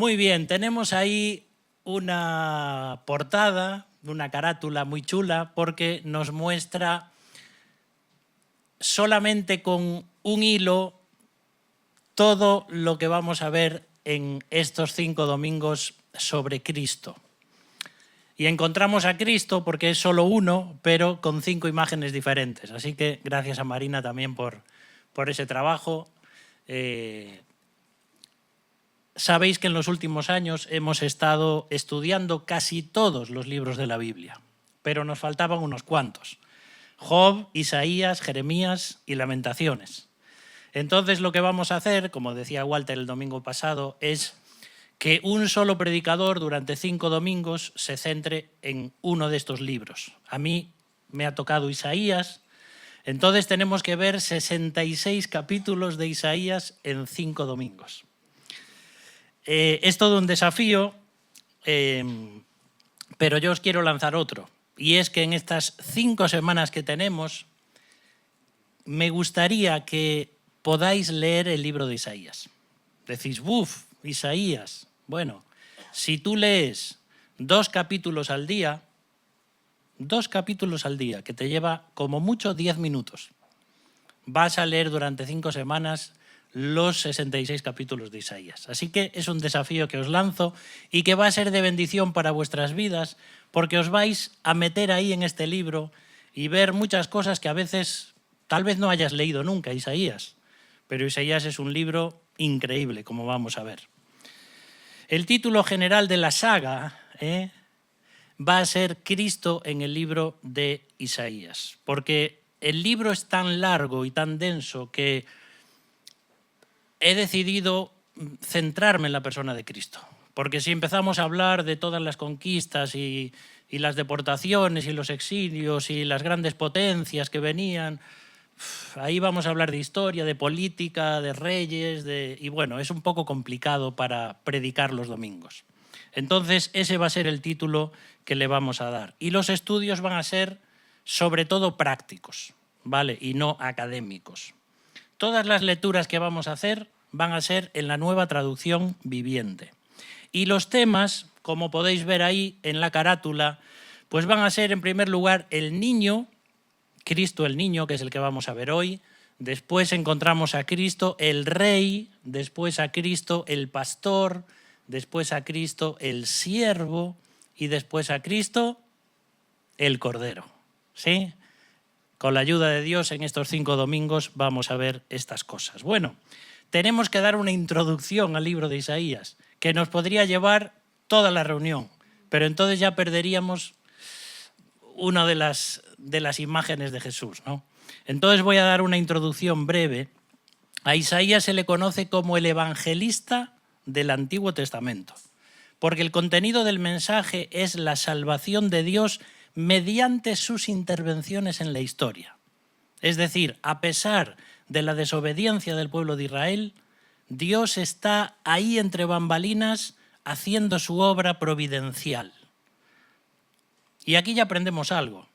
Muy bien, tenemos ahí una portada, una carátula muy chula, porque nos muestra solamente con un hilo todo lo que vamos a ver en estos 5 domingos sobre Cristo. Y encontramos a Cristo porque es solo uno, pero con 5 imágenes diferentes. Así que gracias a Marina también por ese trabajo. Sabéis que en los últimos años hemos estado estudiando casi todos los libros de la Biblia, pero nos faltaban unos cuantos. Job, Isaías, Jeremías y Lamentaciones. Entonces lo que vamos a hacer, como decía Walter el domingo pasado, es que un solo predicador durante 5 domingos se centre en uno de estos libros. A mí me ha tocado Isaías, entonces tenemos que ver 66 capítulos de Isaías en 5 domingos. Es todo un desafío, pero yo os quiero lanzar otro. Y es que en estas 5 semanas que tenemos, me gustaría que podáis leer el libro de Isaías. Decís, ¡buf! Isaías. Bueno, si tú lees 2 capítulos al día, que te lleva como mucho 10 minutos, vas a leer durante 5 semanas los 66 capítulos de Isaías. Así que es un desafío que os lanzo y que va a ser de bendición para vuestras vidas, porque os vais a meter ahí en este libro y ver muchas cosas que a veces tal vez no hayas leído nunca, Isaías. Pero Isaías es un libro increíble, como vamos a ver. El título general de la saga va a ser Cristo en el libro de Isaías, porque el libro es tan largo y tan denso que he decidido centrarme en la persona de Cristo. Porque si empezamos a hablar de todas las conquistas y las deportaciones y los exilios y las grandes potencias que venían, ahí vamos a hablar de historia, de política, de reyes, y bueno, es un poco complicado para predicar los domingos. Entonces, ese va a ser el título que le vamos a dar. Y los estudios van a ser sobre todo prácticos, ¿vale? Y no académicos. Todas las lecturas que vamos a hacer van a ser en la Nueva Traducción Viviente. Y los temas, como podéis ver ahí en la carátula, pues van a ser en primer lugar el niño, Cristo el niño, que es el que vamos a ver hoy. Después encontramos a Cristo el rey, después a Cristo el pastor, después a Cristo el siervo y después a Cristo el cordero. ¿Sí? Con la ayuda de Dios en estos 5 domingos vamos a ver estas cosas. Bueno, tenemos que dar una introducción al libro de Isaías, que nos podría llevar toda la reunión, pero entonces ya perderíamos una de las imágenes de Jesús, ¿no? Entonces voy a dar una introducción breve. A Isaías se le conoce como el evangelista del Antiguo Testamento, porque el contenido del mensaje es la salvación de Dios mediante sus intervenciones en la historia. Es decir, a pesar de la desobediencia del pueblo de Israel, Dios está ahí entre bambalinas haciendo su obra providencial. Y aquí ya aprendemos algo.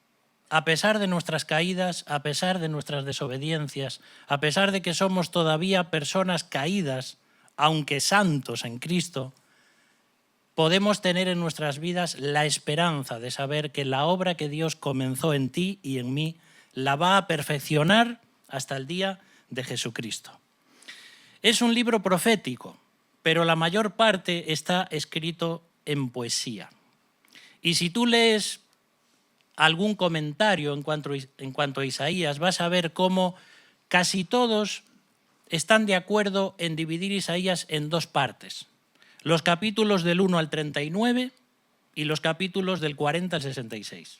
A pesar de nuestras caídas, a pesar de nuestras desobediencias, a pesar de que somos todavía personas caídas, aunque santos en Cristo, podemos tener en nuestras vidas la esperanza de saber que la obra que Dios comenzó en ti y en mí la va a perfeccionar hasta el día de Jesucristo. Es un libro profético, pero la mayor parte está escrito en poesía. Y si tú lees algún comentario en cuanto a Isaías, vas a ver cómo casi todos están de acuerdo en dividir Isaías en 2 partes. Los capítulos del 1 al 39 y los capítulos del 40 al 66.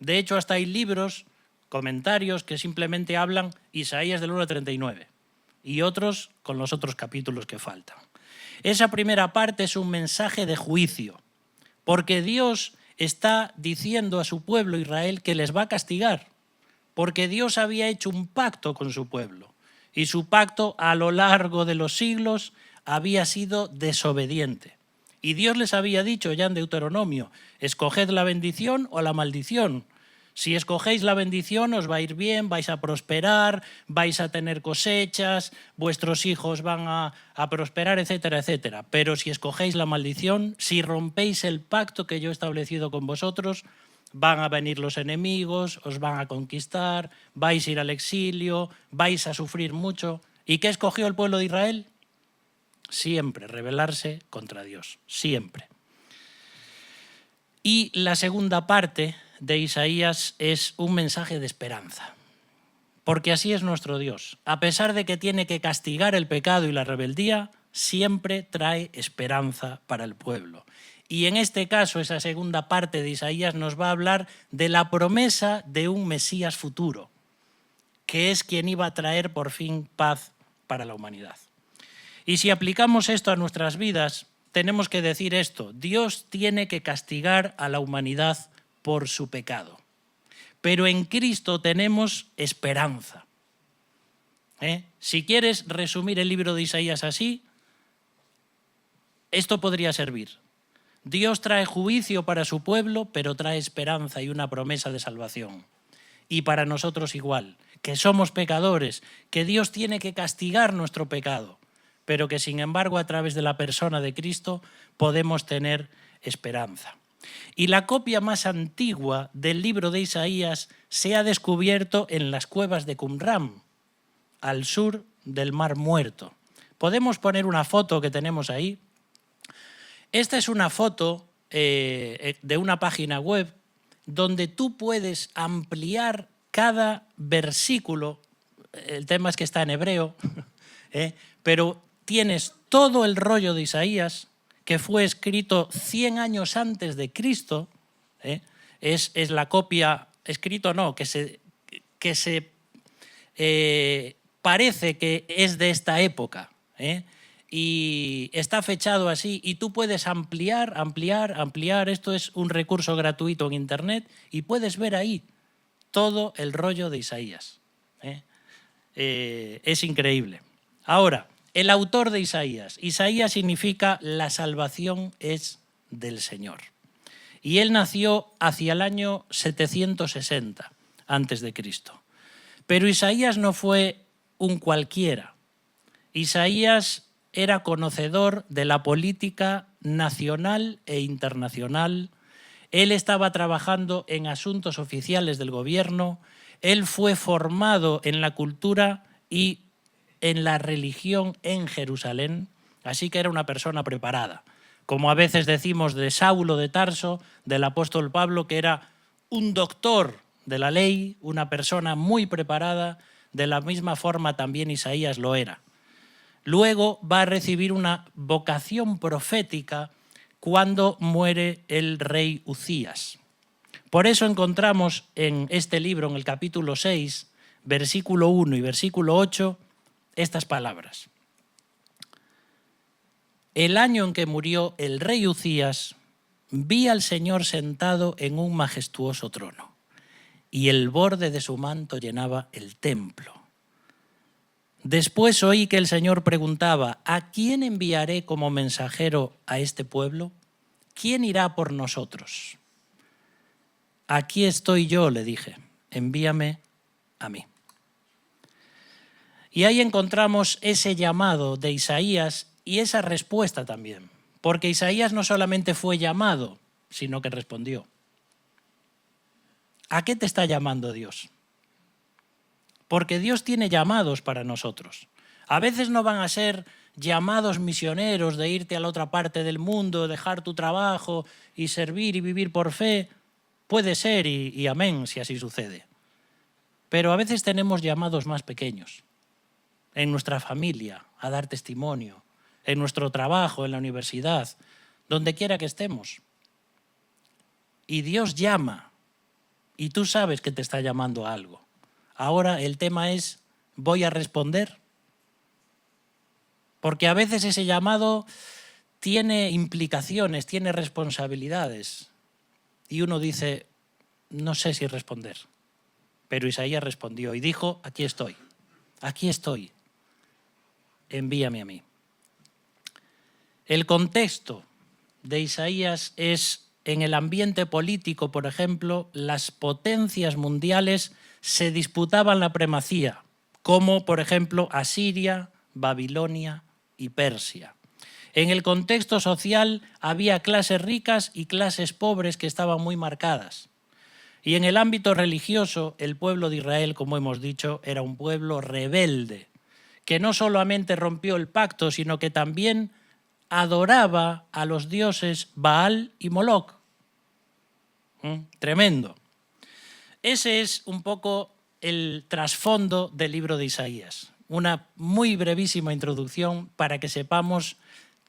De hecho, hasta hay libros, comentarios que simplemente hablan Isaías del 1 al 39 y otros con los otros capítulos que faltan. Esa primera parte es un mensaje de juicio, porque Dios está diciendo a su pueblo Israel que les va a castigar, porque Dios había hecho un pacto con su pueblo y su pacto a lo largo de los siglos había sido desobediente. Y Dios les había dicho ya en Deuteronomio, escoged la bendición o la maldición. Si escogéis la bendición os va a ir bien, vais a prosperar, vais a tener cosechas, vuestros hijos van a prosperar, etcétera, etcétera. Pero si escogéis la maldición, si rompéis el pacto que yo he establecido con vosotros, van a venir los enemigos, os van a conquistar, vais a ir al exilio, vais a sufrir mucho. ¿Y qué escogió el pueblo de Israel? Siempre rebelarse contra Dios, siempre. Y la segunda parte de Isaías es un mensaje de esperanza, porque así es nuestro Dios. A pesar de que tiene que castigar el pecado y la rebeldía, siempre trae esperanza para el pueblo. Y en este caso, esa segunda parte de Isaías nos va a hablar de la promesa de un Mesías futuro, que es quien iba a traer por fin paz para la humanidad. Y si aplicamos esto a nuestras vidas, tenemos que decir esto: Dios tiene que castigar a la humanidad por su pecado. Pero en Cristo tenemos esperanza. Si quieres resumir el libro de Isaías así, esto podría servir. Dios trae juicio para su pueblo, pero trae esperanza y una promesa de salvación. Y para nosotros igual, que somos pecadores, que Dios tiene que castigar nuestro pecado, pero que sin embargo a través de la persona de Cristo podemos tener esperanza. Y la copia más antigua del libro de Isaías se ha descubierto en las cuevas de Qumran, al sur del Mar Muerto. Podemos poner una foto que tenemos ahí. Esta es una foto de una página web donde tú puedes ampliar cada versículo. El tema es que está en hebreo, pero tienes todo el rollo de Isaías, que fue escrito 100 años antes de Cristo. Es la copia, escrito no, que se parece que es de esta época, y está fechado así, y tú puedes ampliar. Esto es un recurso gratuito en Internet y puedes ver ahí todo el rollo de Isaías. Es increíble. Ahora, el autor de Isaías. Isaías significa la salvación es del Señor. Y él nació hacia el año 760 antes de Cristo. Pero Isaías no fue un cualquiera. Isaías era conocedor de la política nacional e internacional. Él estaba trabajando en asuntos oficiales del gobierno. Él fue formado en la cultura y en la religión en Jerusalén, así que era una persona preparada. Como a veces decimos de Saulo de Tarso, del apóstol Pablo, que era un doctor de la ley, una persona muy preparada, de la misma forma también Isaías lo era. Luego va a recibir una vocación profética cuando muere el rey Uzías. Por eso encontramos en este libro, en el capítulo 6, versículo 1 y versículo 8, estas palabras. El año en que murió el rey Uzías, vi al Señor sentado en un majestuoso trono, y el borde de su manto llenaba el templo. Después oí que el Señor preguntaba: ¿a quién enviaré como mensajero a este pueblo? ¿Quién irá por nosotros? Aquí estoy yo, le dije, envíame a mí. Y ahí encontramos ese llamado de Isaías y esa respuesta también. Porque Isaías no solamente fue llamado, sino que respondió. ¿A qué te está llamando Dios? Porque Dios tiene llamados para nosotros. A veces no van a ser llamados misioneros de irte a la otra parte del mundo, dejar tu trabajo y servir y vivir por fe. Puede ser y amén si así sucede. Pero a veces tenemos llamados más pequeños. En nuestra familia, a dar testimonio, en nuestro trabajo, en la universidad, donde quiera que estemos. Y Dios llama, y tú sabes que te está llamando a algo. Ahora el tema es, ¿voy a responder? Porque a veces ese llamado tiene implicaciones, tiene responsabilidades. Y uno dice, no sé si responder. Pero Isaías respondió y dijo, aquí estoy, envíame a mí. El contexto de Isaías es en el ambiente político, por ejemplo, las potencias mundiales se disputaban la primacía, como por ejemplo Asiria, Babilonia y Persia. En el contexto social había clases ricas y clases pobres que estaban muy marcadas. Y en el ámbito religioso, el pueblo de Israel, como hemos dicho, era un pueblo rebelde, que no solamente rompió el pacto, sino que también adoraba a los dioses Baal y Moloc. Tremendo. Ese es un poco el trasfondo del libro de Isaías. Una muy brevísima introducción para que sepamos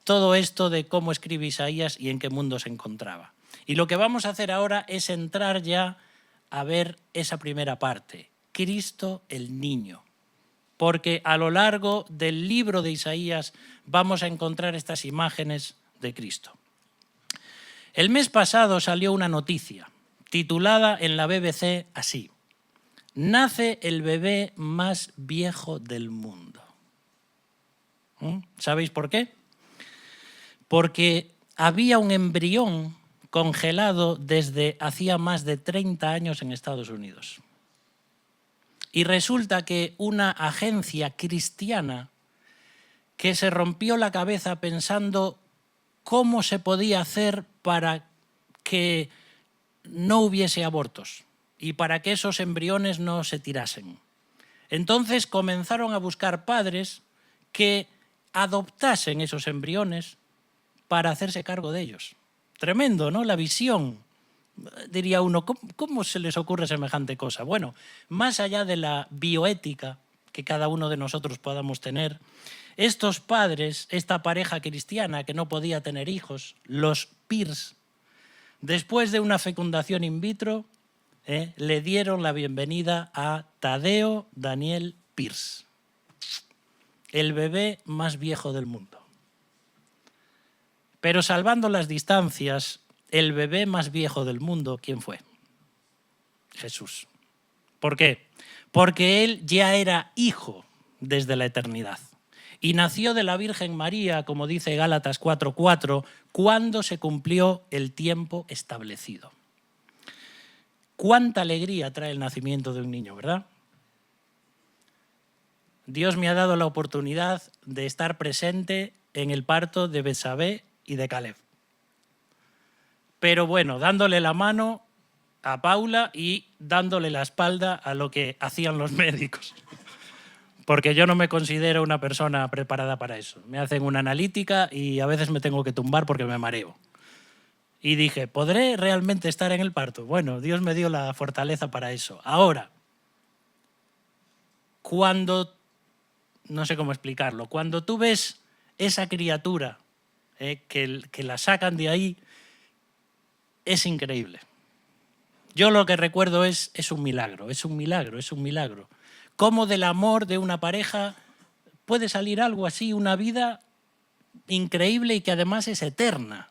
todo esto de cómo escribe Isaías y en qué mundo se encontraba. Y lo que vamos a hacer ahora es entrar ya a ver esa primera parte, Cristo el niño. Porque a lo largo del libro de Isaías vamos a encontrar estas imágenes de Cristo. El mes pasado salió una noticia titulada en la BBC así: nace el bebé más viejo del mundo. ¿Sabéis por qué? Porque había un embrión congelado desde hacía más de 30 años en Estados Unidos. Y resulta que una agencia cristiana que se rompió la cabeza pensando cómo se podía hacer para que no hubiese abortos y para que esos embriones no se tirasen. Entonces comenzaron a buscar padres que adoptasen esos embriones para hacerse cargo de ellos. Tremendo, ¿no? La visión. Diría uno, ¿cómo se les ocurre semejante cosa? Bueno, más allá de la bioética que cada uno de nosotros podamos tener, estos padres, esta pareja cristiana que no podía tener hijos, los Pierce, después de una fecundación in vitro, le dieron la bienvenida a Tadeo Daniel Pierce, el bebé más viejo del mundo. Pero salvando las distancias, el bebé más viejo del mundo, ¿quién fue? Jesús. ¿Por qué? Porque él ya era hijo desde la eternidad. Y nació de la Virgen María, como dice Gálatas 4:4, cuando se cumplió el tiempo establecido. Cuánta alegría trae el nacimiento de un niño, ¿verdad? Dios me ha dado la oportunidad de estar presente en el parto de Betsabé y de Caleb. Pero bueno, dándole la mano a Paula y dándole la espalda a lo que hacían los médicos. Porque yo no me considero una persona preparada para eso. Me hacen una analítica y a veces me tengo que tumbar porque me mareo. Y dije, ¿podré realmente estar en el parto? Bueno, Dios me dio la fortaleza para eso. Ahora, no sé cómo explicarlo, cuando tú ves esa criatura que la sacan de ahí, es increíble. Yo lo que recuerdo es un milagro, es un milagro, es un milagro. Cómo del amor de una pareja puede salir algo así, una vida increíble y que además es eterna.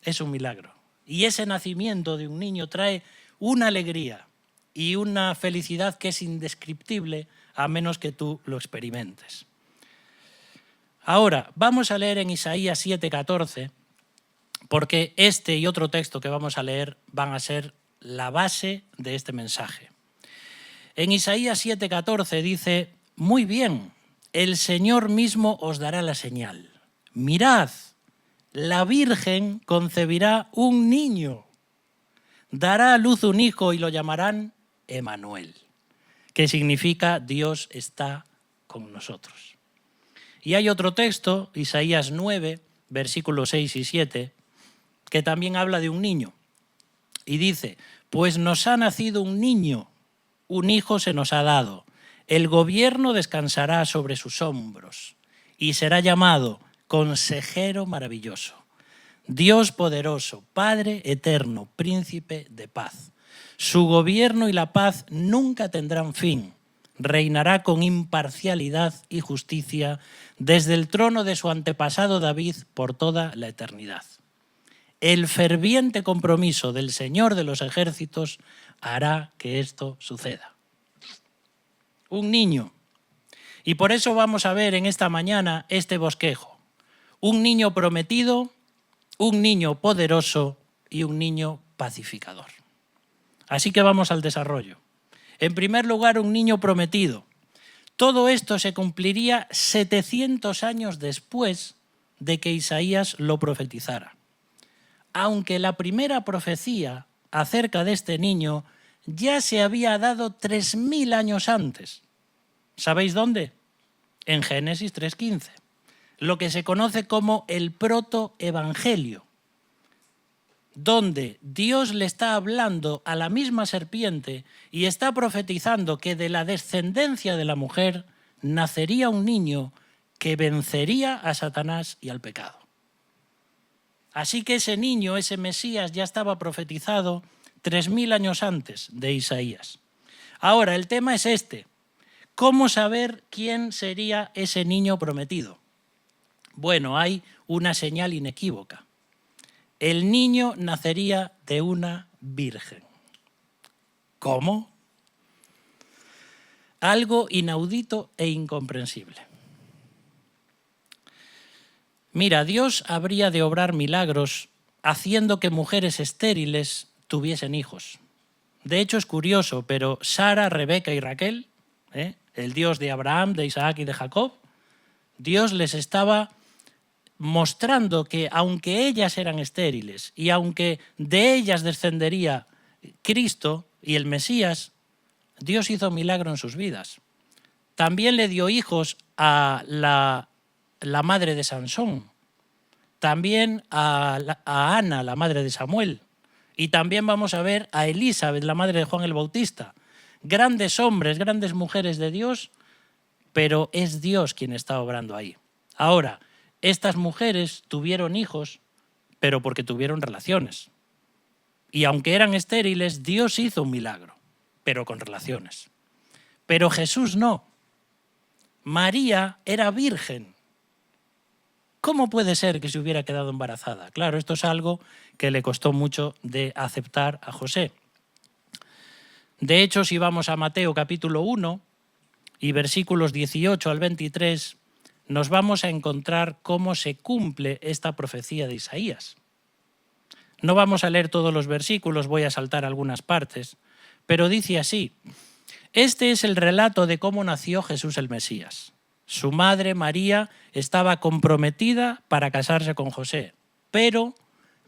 Es un milagro. Y ese nacimiento de un niño trae una alegría y una felicidad que es indescriptible a menos que tú lo experimentes. Ahora, vamos a leer en Isaías 7:14, porque este y otro texto que vamos a leer van a ser la base de este mensaje. En Isaías 7:14 dice, muy bien, el Señor mismo os dará la señal. Mirad, la Virgen concebirá un niño, dará a luz un hijo y lo llamarán Emanuel, que significa Dios está con nosotros. Y hay otro texto, Isaías 9, versículos 6 y 7, que también habla de un niño. Y dice, pues nos ha nacido un niño, un hijo se nos ha dado. El gobierno descansará sobre sus hombros y será llamado Consejero Maravilloso, Dios Poderoso, Padre Eterno, Príncipe de Paz. Su gobierno y la paz nunca tendrán fin. Reinará con imparcialidad y justicia desde el trono de su antepasado David por toda la eternidad. El ferviente compromiso del Señor de los ejércitos hará que esto suceda. Un niño. Y por eso vamos a ver en esta mañana este bosquejo. Un niño prometido un niño poderoso y un niño pacificador. Así que vamos al desarrollo. En primer lugar, un niño prometido. Todo esto se cumpliría 700 años después de que Isaías lo profetizara. Aunque la primera profecía acerca de este niño ya se había dado 3000 años antes. ¿Sabéis dónde? En Génesis 3:15, lo que se conoce como el protoevangelio, donde Dios le está hablando a la misma serpiente y está profetizando que de la descendencia de la mujer nacería un niño que vencería a Satanás y al pecado. Así que ese niño, ese Mesías, ya estaba profetizado 3000 años antes de Isaías. Ahora, el tema es este. ¿Cómo saber quién sería ese niño prometido? Bueno, hay una señal inequívoca. El niño nacería de una virgen. ¿Cómo? Algo inaudito e incomprensible. Mira, Dios habría de obrar milagros haciendo que mujeres estériles tuviesen hijos. De hecho, es curioso, pero Sara, Rebeca y Raquel, el Dios de Abraham, de Isaac y de Jacob, Dios les estaba mostrando que aunque ellas eran estériles y aunque de ellas descendería Cristo y el Mesías, Dios hizo milagro en sus vidas. También le dio hijos a la madre de Sansón, también a Ana, la madre de Samuel, y también vamos a ver a Elizabeth, la madre de Juan el Bautista. Grandes hombres, grandes mujeres de Dios, pero es Dios quien está obrando ahí. Ahora, estas mujeres tuvieron hijos, pero porque tuvieron relaciones. Y aunque eran estériles, Dios hizo un milagro, pero con relaciones. Pero Jesús no. María era virgen. ¿Cómo puede ser que se hubiera quedado embarazada? Claro, esto es algo que le costó mucho de aceptar a José. De hecho, si vamos a Mateo capítulo 1 y versículos 18 al 23, nos vamos a encontrar cómo se cumple esta profecía de Isaías. No vamos a leer todos los versículos, voy a saltar algunas partes, pero dice así: este es el relato de cómo nació Jesús el Mesías. Su madre, María, estaba comprometida para casarse con José, pero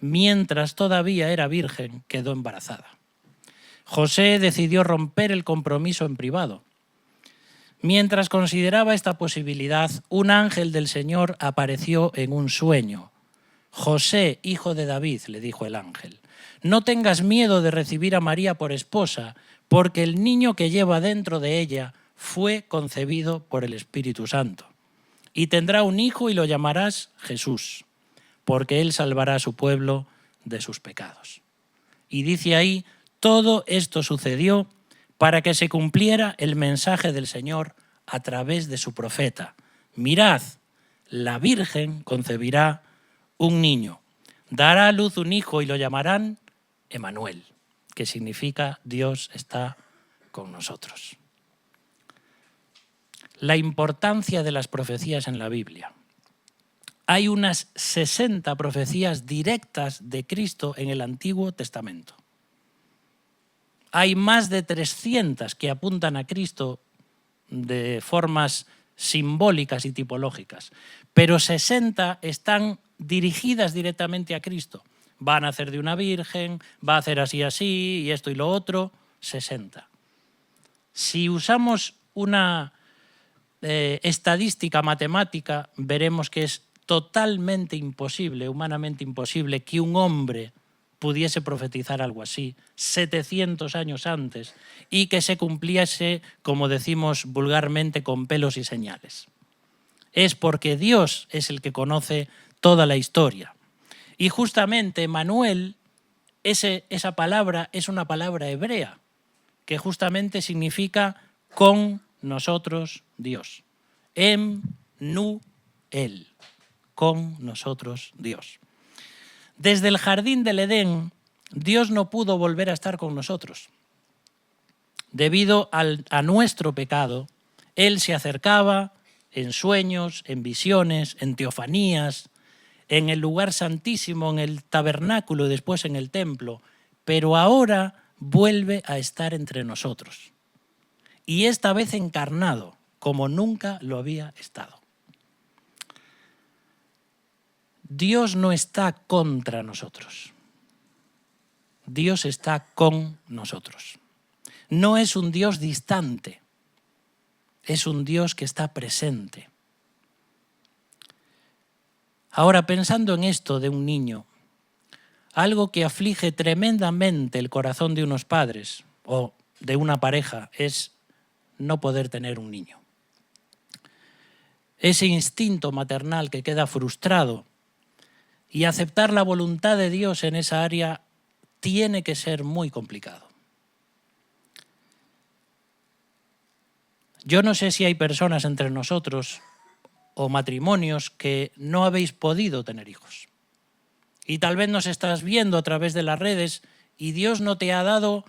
mientras todavía era virgen, quedó embarazada. José decidió romper el compromiso en privado. Mientras consideraba esta posibilidad, un ángel del Señor apareció en un sueño. José, hijo de David, le dijo el ángel, no tengas miedo de recibir a María por esposa, porque el niño que lleva dentro de ella fue concebido por el Espíritu Santo. Y tendrá un hijo y lo llamarás Jesús, porque él salvará a su pueblo de sus pecados. Y dice ahí, todo esto sucedió para que se cumpliera el mensaje del Señor a través de su profeta. Mirad, la Virgen concebirá un niño, dará a luz un hijo y lo llamarán Emanuel, que significa Dios está con nosotros. La importancia de las profecías en la Biblia. Hay unas 60 profecías directas de Cristo en el Antiguo Testamento. Hay más de 300 que apuntan a Cristo de formas simbólicas y tipológicas, pero 60 están dirigidas directamente a Cristo. Va a nacer de una virgen, va a hacer así, así, y esto y lo otro, 60. Si usamos una estadística matemática, veremos que es totalmente imposible, humanamente imposible, que un hombre pudiese profetizar algo así 700 años antes y que se cumpliese, como decimos vulgarmente, con pelos y señales. Es porque Dios es el que conoce toda la historia. Y justamente Manuel, esa palabra es una palabra hebrea, que justamente significa con nosotros Dios. Em-nu-el, con nosotros Dios. Desde el jardín del Edén, Dios no pudo volver a estar con nosotros. Debido a nuestro pecado, Él se acercaba en sueños, en visiones, en teofanías. en el lugar santísimo, en el tabernáculo y después en el templo, pero ahora vuelve a estar entre nosotros. Y esta vez encarnado, como nunca lo había estado. Dios no está contra nosotros. Dios está con nosotros. No es un Dios distante, es un Dios que está presente. Ahora, pensando en esto de un niño, algo que aflige tremendamente el corazón de unos padres o de una pareja es no poder tener un niño. Ese instinto maternal que queda frustrado y aceptar la voluntad de Dios en esa área tiene que ser muy complicado. Yo no sé si hay personas entre nosotros o matrimonios que no habéis podido tener hijos. Y tal vez nos estás viendo a través de las redes y Dios no te ha dado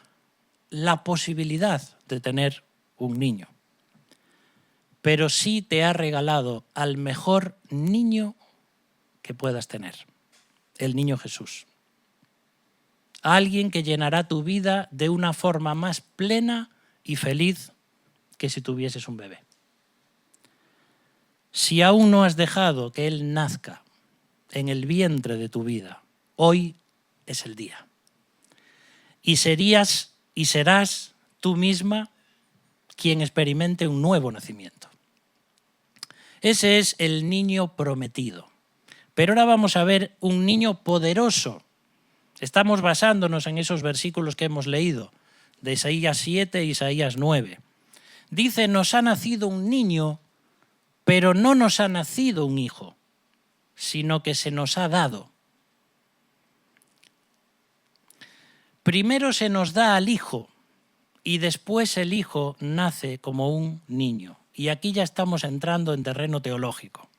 la posibilidad de tener un niño. Pero sí te ha regalado al mejor niño que puedas tener, el niño Jesús. Alguien que llenará tu vida de una forma más plena y feliz que si tuvieses un bebé. Si aún no has dejado que Él nazca en el vientre de tu vida, hoy es el día. Y serías y serás tú misma quien experimente un nuevo nacimiento. Ese es el niño prometido. Pero ahora vamos a ver un niño poderoso. Estamos basándonos en esos versículos que hemos leído, de Isaías 7 y Isaías 9. Dice, nos ha nacido un niño, pero no nos ha nacido un hijo, sino que se nos ha dado. Primero se nos da al hijo y después el hijo nace como un niño. Y aquí ya estamos entrando en terreno teológico.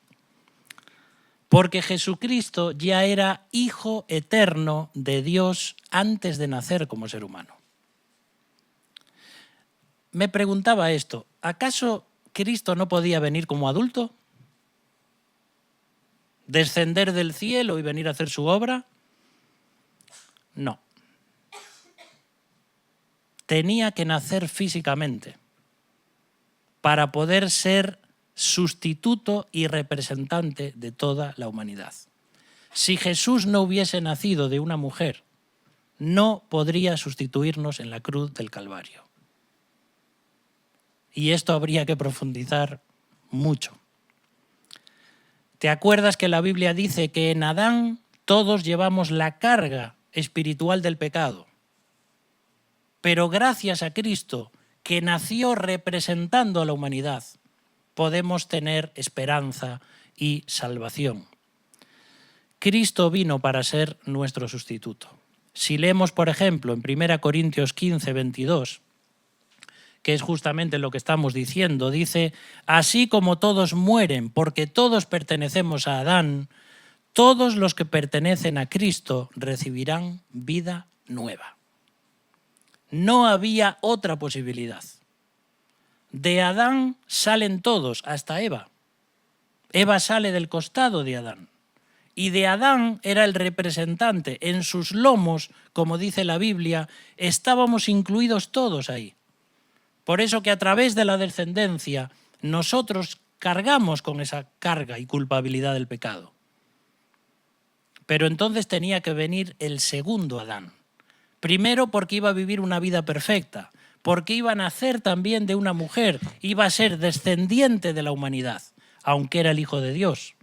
Porque Jesucristo ya era hijo eterno de Dios antes de nacer como ser humano. Me preguntaba esto, ¿acaso Cristo no podía venir como adulto? ¿Descender del cielo y venir a hacer su obra? No. Tenía que nacer físicamente para poder ser sustituto y representante de toda la humanidad. Si Jesús no hubiese nacido de una mujer, no podría sustituirnos en la cruz del Calvario. Y esto habría que profundizar mucho. ¿Te acuerdas que la Biblia dice que en Adán todos llevamos la carga espiritual del pecado? Pero gracias a Cristo, que nació representando a la humanidad, podemos tener esperanza y salvación. Cristo vino para ser nuestro sustituto. Si leemos, por ejemplo, en 1 Corintios 15, 22, que es justamente lo que estamos diciendo, dice, así como todos mueren porque todos pertenecemos a Adán, todos los que pertenecen a Cristo recibirán vida nueva. No había otra posibilidad. De Adán salen todos, hasta Eva. Eva sale del costado de Adán. Y de Adán era el representante. En sus lomos, como dice la Biblia, estábamos incluidos todos ahí. Por eso que a través de la descendencia nosotros cargamos con esa carga y culpabilidad del pecado. Pero entonces tenía que venir el segundo Adán. Primero porque iba a vivir una vida perfecta, porque iba a nacer también de una mujer, iba a ser descendiente de la humanidad, aunque era el Hijo de Dios.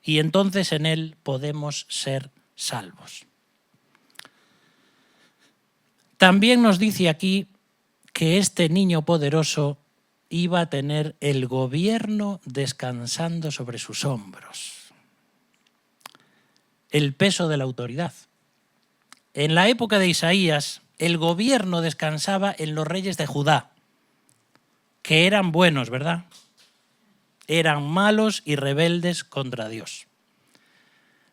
Y entonces en él podemos ser salvos. También nos dice aquí que este niño poderoso iba a tener el gobierno descansando sobre sus hombros. El peso de la autoridad. En la época de Isaías, el gobierno descansaba en los reyes de Judá, que eran buenos, ¿verdad? Eran malos y rebeldes contra Dios.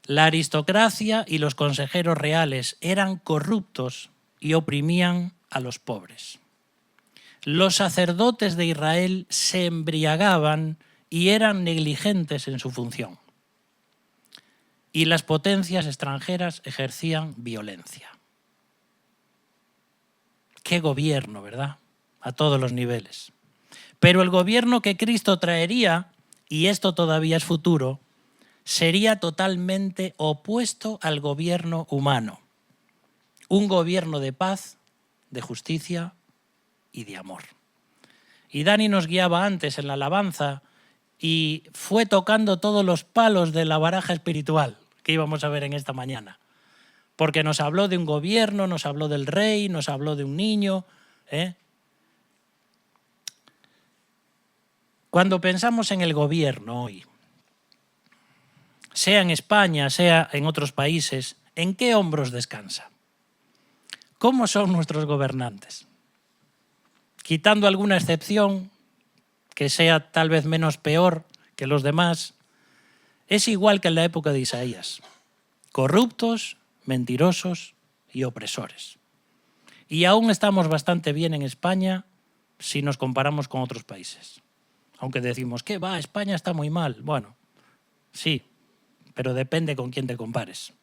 La aristocracia y los consejeros reales eran corruptos y oprimían a los pobres. Los sacerdotes de Israel se embriagaban y eran negligentes en su función. y las potencias extranjeras ejercían violencia. Qué gobierno, ¿verdad? A todos los niveles. Pero el gobierno que Cristo traería, y esto todavía es futuro, sería totalmente opuesto al gobierno humano. Un gobierno de paz, de justicia y de amor. Y Dani nos guiaba antes en la alabanza y fue tocando todos los palos de la baraja espiritual que íbamos a ver en esta mañana. Porque nos habló de un gobierno, nos habló del rey, nos habló de un niño. Cuando pensamos en el gobierno hoy, sea en España, sea en otros países, ¿en qué hombros descansa? ¿Cómo son nuestros gobernantes? Quitando alguna excepción, que sea tal vez menos peor que los demás, es igual que en la época de Isaías. Corruptos, mentirosos y opresores. Y aún estamos bastante bien en España si nos comparamos con otros países. Aunque decimos, ¿qué va? España está muy mal. Bueno, sí, pero depende con quién te compares.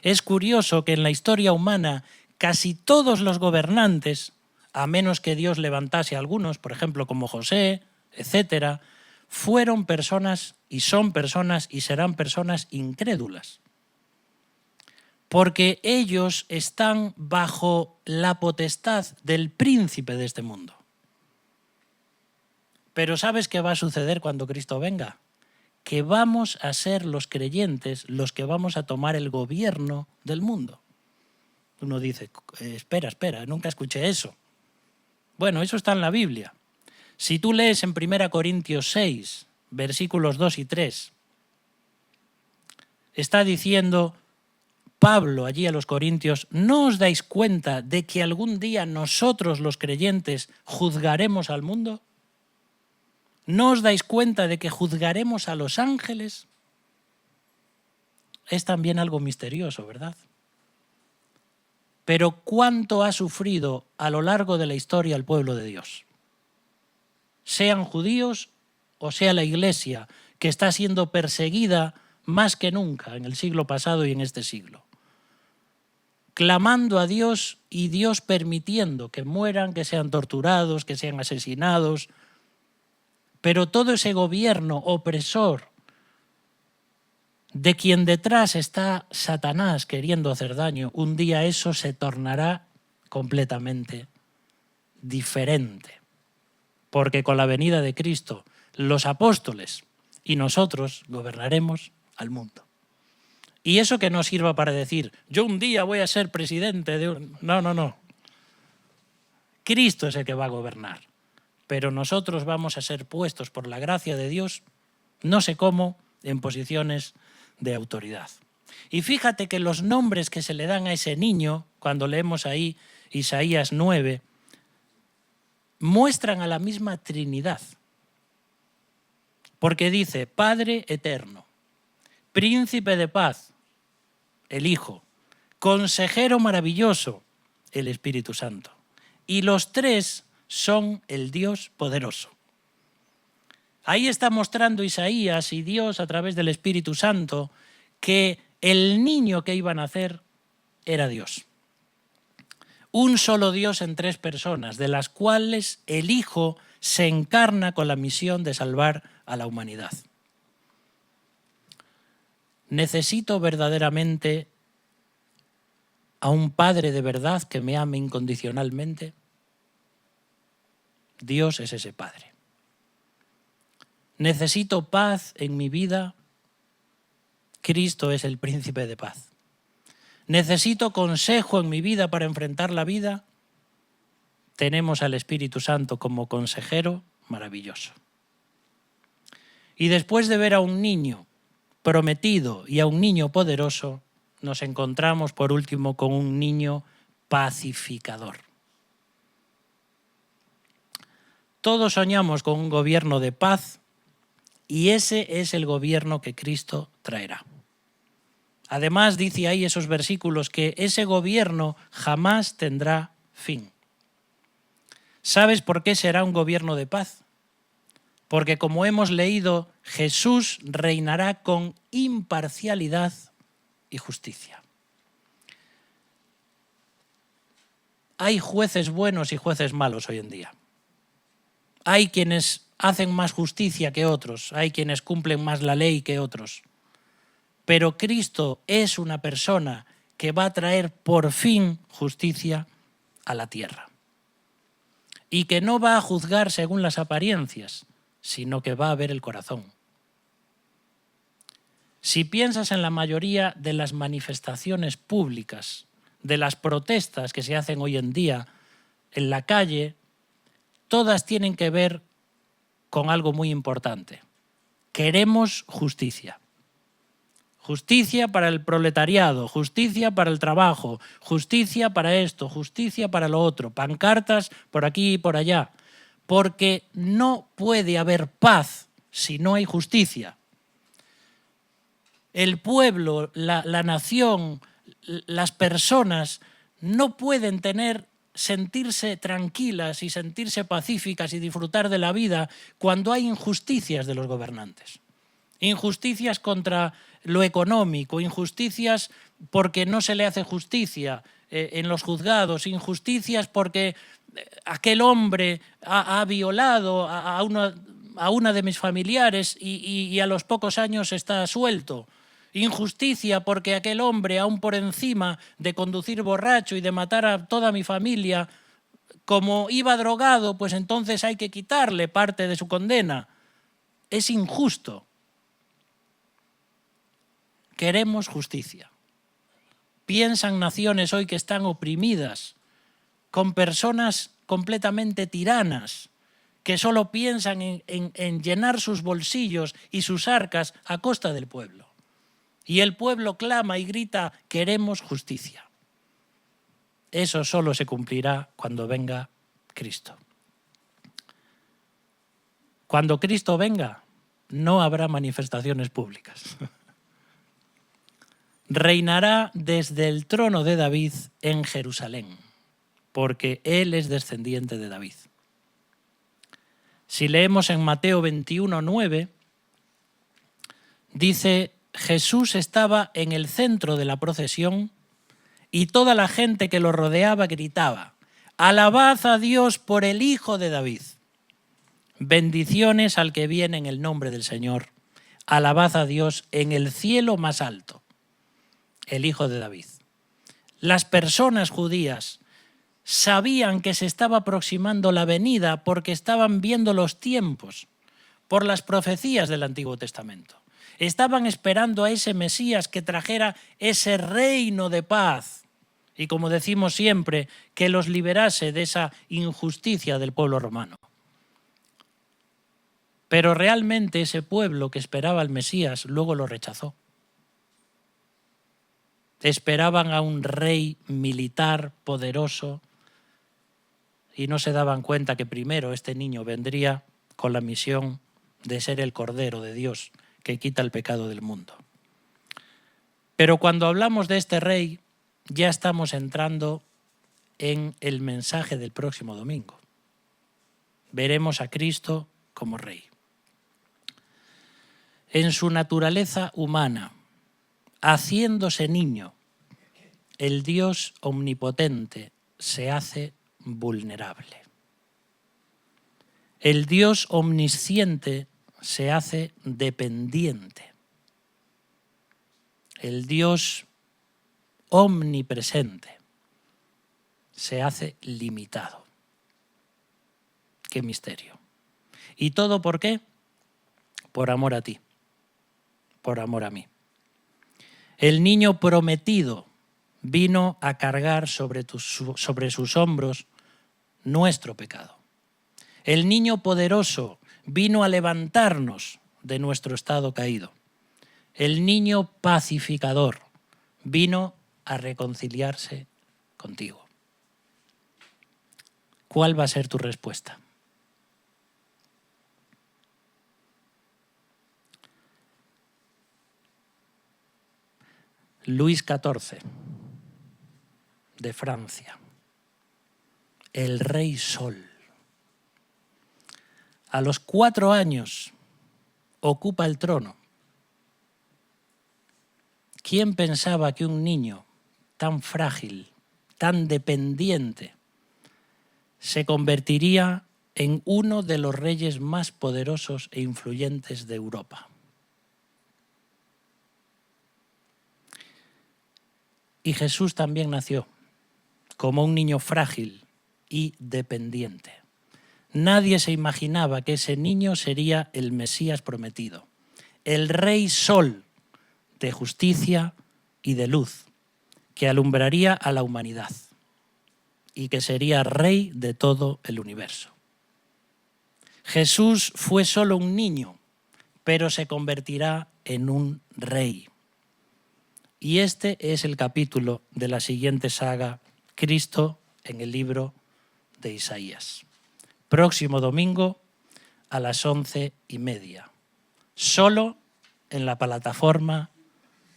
Es curioso que en la historia humana casi todos los gobernantes, a menos que Dios levantase a algunos, por ejemplo como José, etcétera, fueron personas y son personas y serán personas incrédulas. Porque ellos están bajo la potestad del príncipe de este mundo. Pero ¿sabes qué va a suceder cuando Cristo venga? Que vamos a ser los creyentes los que vamos a tomar el gobierno del mundo. Uno dice, espera, nunca escuché eso. Bueno, eso está en la Biblia. Si tú lees en 1 Corintios 6, versículos 2 y 3, está diciendo Pablo allí a los corintios, ¿no os dais cuenta de que algún día nosotros los creyentes juzgaremos al mundo? ¿No os dais cuenta de que juzgaremos a los ángeles? Es también algo misterioso, ¿verdad? Pero ¿cuánto ha sufrido a lo largo de la historia el pueblo de Dios? Sean judíos o sea la Iglesia, que está siendo perseguida más que nunca en el siglo pasado y en este siglo. Clamando a Dios y Dios permitiendo que mueran, que sean torturados, que sean asesinados. Pero todo ese gobierno opresor de quien detrás está Satanás queriendo hacer daño, un día eso se tornará completamente diferente. Porque con la venida de Cristo, los apóstoles y nosotros gobernaremos al mundo. Y eso que no sirva para decir, yo un día voy a ser presidente de un... No. Cristo es el que va a gobernar. Pero nosotros vamos a ser puestos por la gracia de Dios, no sé cómo, en posiciones de autoridad. Y fíjate que los nombres que se le dan a ese niño, cuando leemos ahí Isaías 9, muestran a la misma Trinidad. Porque dice, Padre eterno, Príncipe de paz, el Hijo, Consejero maravilloso, el Espíritu Santo. Y los tres son el Dios poderoso. Ahí está mostrando Isaías y Dios a través del Espíritu Santo que el niño que iba a nacer era Dios. Un solo Dios en tres personas, de las cuales el Hijo se encarna con la misión de salvar a la humanidad. ¿Necesito verdaderamente a un Padre de verdad que me ame incondicionalmente? Dios es ese Padre. ¿Necesito paz en mi vida? Cristo es el príncipe de paz. ¿Necesito consejo en mi vida para enfrentar la vida? Tenemos al Espíritu Santo como consejero maravilloso. Y después de ver a un niño prometido y a un niño poderoso, nos encontramos por último con un niño pacificador. Todos soñamos con un gobierno de paz y ese es el gobierno que Cristo traerá. Además, dice ahí esos versículos que ese gobierno jamás tendrá fin. ¿Sabes por qué será un gobierno de paz? Porque como hemos leído, Jesús reinará con imparcialidad y justicia. Hay jueces buenos y jueces malos hoy en día. Hay quienes hacen más justicia que otros, hay quienes cumplen más la ley que otros. Pero Cristo es una persona que va a traer por fin justicia a la tierra. Y que no va a juzgar según las apariencias, sino que va a ver el corazón. Si piensas en la mayoría de las manifestaciones públicas, de las protestas que se hacen hoy en día en la calle, todas tienen que ver con algo muy importante. Queremos justicia. Justicia para el proletariado, justicia para el trabajo, justicia para esto, justicia para lo otro, pancartas por aquí y por allá. Porque no puede haber paz si no hay justicia. El pueblo, la nación, las personas no pueden sentirse tranquilas y sentirse pacíficas y disfrutar de la vida cuando hay injusticias de los gobernantes. Injusticias contra lo económico, injusticias porque no se le hace justicia en los juzgados, injusticias porque aquel hombre ha violado a una de mis familiares y a los pocos años está suelto. Injusticia porque aquel hombre, aún por encima de conducir borracho y de matar a toda mi familia, como iba drogado, pues entonces hay que quitarle parte de su condena. Es injusto. Queremos justicia. Piensan naciones hoy que están oprimidas, con personas completamente tiranas, que solo piensan en llenar sus bolsillos y sus arcas a costa del pueblo. Y el pueblo clama y grita, queremos justicia. Eso solo se cumplirá cuando venga Cristo. Cuando Cristo venga, no habrá manifestaciones públicas. Reinará desde el trono de David en Jerusalén, porque él es descendiente de David. Si leemos en Mateo 21:9, dice: Jesús estaba en el centro de la procesión y toda la gente que lo rodeaba gritaba: «Alabad a Dios por el Hijo de David. Bendiciones al que viene en el nombre del Señor. Alabad a Dios en el cielo más alto». El Hijo de David. Las personas judías sabían que se estaba aproximando la venida porque estaban viendo los tiempos por las profecías del Antiguo Testamento. Estaban esperando a ese Mesías que trajera ese reino de paz y, como decimos siempre, que los liberase de esa injusticia del pueblo romano. Pero realmente ese pueblo que esperaba al Mesías luego lo rechazó. Esperaban a un rey militar poderoso y no se daban cuenta que primero este niño vendría con la misión de ser el Cordero de Dios que quita el pecado del mundo. Pero cuando hablamos de este rey, ya estamos entrando en el mensaje del próximo domingo. Veremos a Cristo como rey. En su naturaleza humana, haciéndose niño, el Dios omnipotente se hace vulnerable. El Dios omnisciente se hace dependiente. El Dios omnipresente se hace limitado. ¡Qué misterio! ¿Y todo por qué? Por amor a ti, por amor a mí. El niño prometido vino a cargar sobre sus hombros nuestro pecado. El niño poderoso vino a levantarnos de nuestro estado caído. El niño pacificador vino a reconciliarse contigo. ¿Cuál va a ser tu respuesta? Luis XIV, de Francia, el Rey Sol. A los 4 años ocupa el trono. ¿Quién pensaba que un niño tan frágil, tan dependiente, se convertiría en uno de los reyes más poderosos e influyentes de Europa? Y Jesús también nació como un niño frágil y dependiente. Nadie se imaginaba que ese niño sería el Mesías prometido, el Rey Sol de justicia y de luz, que alumbraría a la humanidad y que sería Rey de todo el universo. Jesús fue solo un niño, pero se convertirá en un rey. Y este es el capítulo de la siguiente saga, Cristo en el libro de Isaías. Próximo domingo a las 11:30. Solo en la plataforma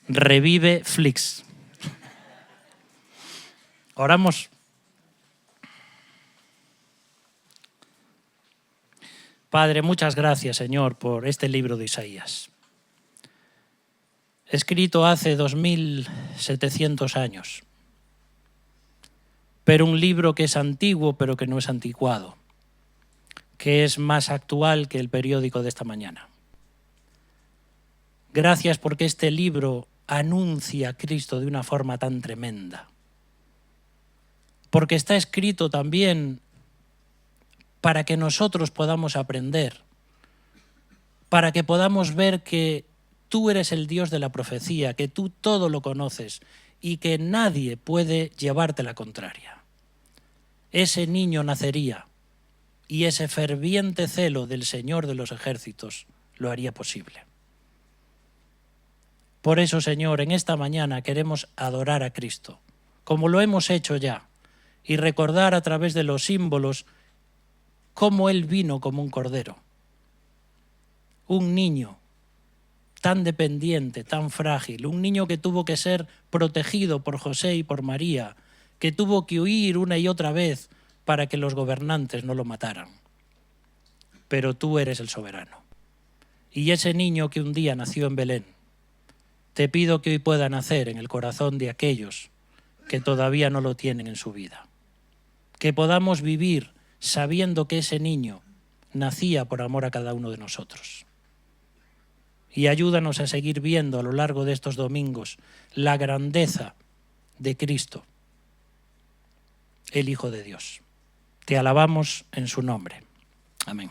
Revive Flix. Oramos. Padre, muchas gracias, Señor, por este libro de Isaías. Escrito hace 2700 años, pero un libro que es antiguo, pero que no es anticuado, que es más actual que el periódico de esta mañana. Gracias porque este libro anuncia a Cristo de una forma tan tremenda, porque está escrito también para que nosotros podamos aprender, para que podamos ver que tú eres el Dios de la profecía, que tú todo lo conoces y que nadie puede llevarte la contraria. Ese niño nacería y ese ferviente celo del Señor de los ejércitos lo haría posible. Por eso, Señor, en esta mañana queremos adorar a Cristo, como lo hemos hecho ya, y recordar a través de los símbolos cómo Él vino como un cordero. Un niño tan dependiente, tan frágil, un niño que tuvo que ser protegido por José y por María, que tuvo que huir una y otra vez para que los gobernantes no lo mataran. Pero tú eres el soberano. Y ese niño que un día nació en Belén, te pido que hoy pueda nacer en el corazón de aquellos que todavía no lo tienen en su vida. Que podamos vivir sabiendo que ese niño nacía por amor a cada uno de nosotros. Y ayúdanos a seguir viendo a lo largo de estos domingos la grandeza de Cristo, el Hijo de Dios. Te alabamos en su nombre. Amén.